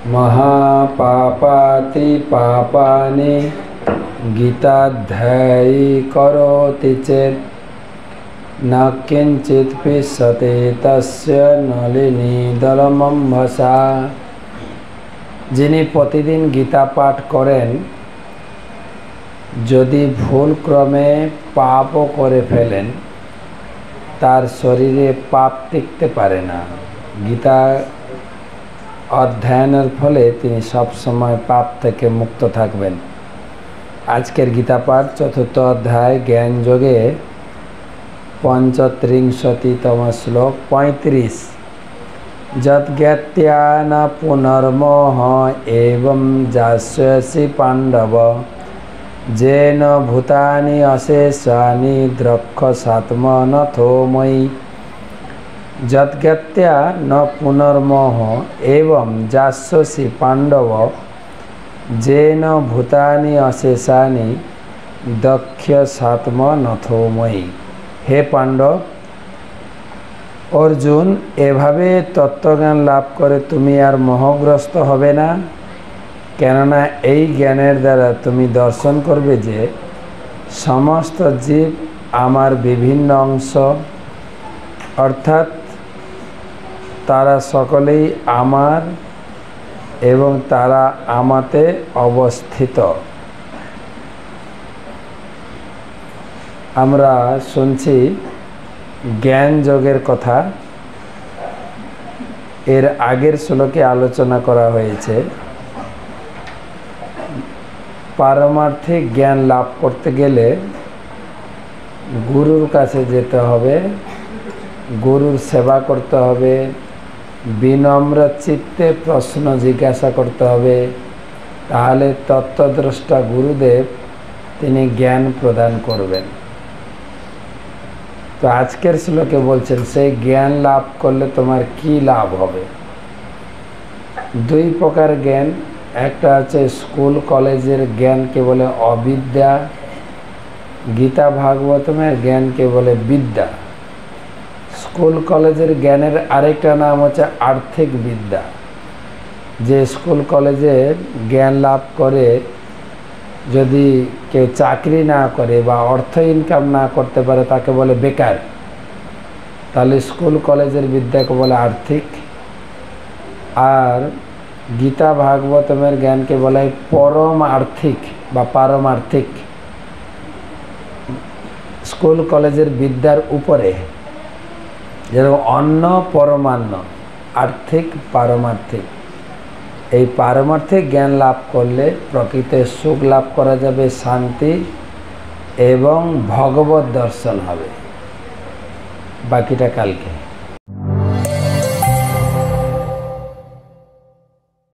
महापापाति पापानि गीताध्यायी करोति चेत् न किंचित् पिष्यते तस्य नलिनी दलमम्भसा। যিনি প্রতিদিন গীতা পাঠ করেন যদি ভুলক্রমে পাপও করে ফেলেন তার শরীরে পাপ টিকতে পারে না। গীতা অধ্যয়নের ফলে তিনি সব সময় পাপ থেকে মুক্ত থাকবেন। আজকের গীতা পাঠ চতুর্থ অধ্যায় জ্ঞান যোগে পঞ্চত্রিংশতিতম শ্লোক 35। যদ্জ্ঞাত্য়া ন পুনর্মোহ এবং যাস্যসি পাণ্ডব যেন ভূতানি অশেষানি দ্রক্ষসাত্মনথো ময়ি। যদ্জ্ঞাত্য়া ন পুনর্মোহ এবং যাস্যসি পাণ্ডব যেন ভূতানি অশেষানি দ্রক্ষসাত্মনথো ময়ি। হে পাণ্ডব, অর্জুন, এভাবে তত্ত্বজ্ঞান লাভ করে তুমি আর মোহগ্রস্ত হবে না, কেননা এই জ্ঞানের দ্বারা তুমি দর্শন করবে যে সমস্ত জীব আমার বিভিন্ন অংশ, অর্থাৎ তারা সকলেই আমার এবং তারা আমাতে অবস্থিত। আমরা শুনছি জ্ঞান যোগের কথা। এর আগের শ্লোকে আলোচনা করা হয়েছে পারমার্থিক জ্ঞান লাভ করতে গেলে গুরুর কাছে যেতে হবে, গুরুর সেবা করতে হবে, বিনম্র চিত্তে প্রশ্ন জিজ্ঞাসা করতে হবে, তাহলে তত্ত্বদ্রষ্টা গুরুদেব তিনি জ্ঞান প্রদান করবেন। তো আজকের শ্লোকে বলছেন সেই জ্ঞান লাভ করলে তোমার কি লাভ হবে। দুই প্রকার জ্ঞান, একটা হচ্ছে স্কুল কলেজের জ্ঞানকে বলে অবিদ্যা, গীতা ভাগবতমের জ্ঞানকে বলে বিদ্যা। স্কুল কলেজের জ্ঞানের আরেকটা নাম হচ্ছে আর্থিক বিদ্যা। যে স্কুল কলেজে জ্ঞান লাভ করে যদি কেউ চাকরি না করে বা অর্থ ইনকাম না করতে পারে তাকে বলে বেকার। তাহলে স্কুল কলেজের বিদ্যাকে বলে আর্থিক। আর গীতা ভাগবতমের জ্ঞানকে বলা হয় পরম আর্থিক বা পারমার্থিক। স্কুল কলেজের বিদ্যার উপরে, যেরকম অন্ন পরমান্ন, আর্থিক পারমার্থিক। এই পারমার্থিক জ্ঞান লাভ করলে প্রকৃত সুখ লাভ করা যাবে, শান্তি এবং ভগবত দর্শন হবে। বাকিটা কালকে।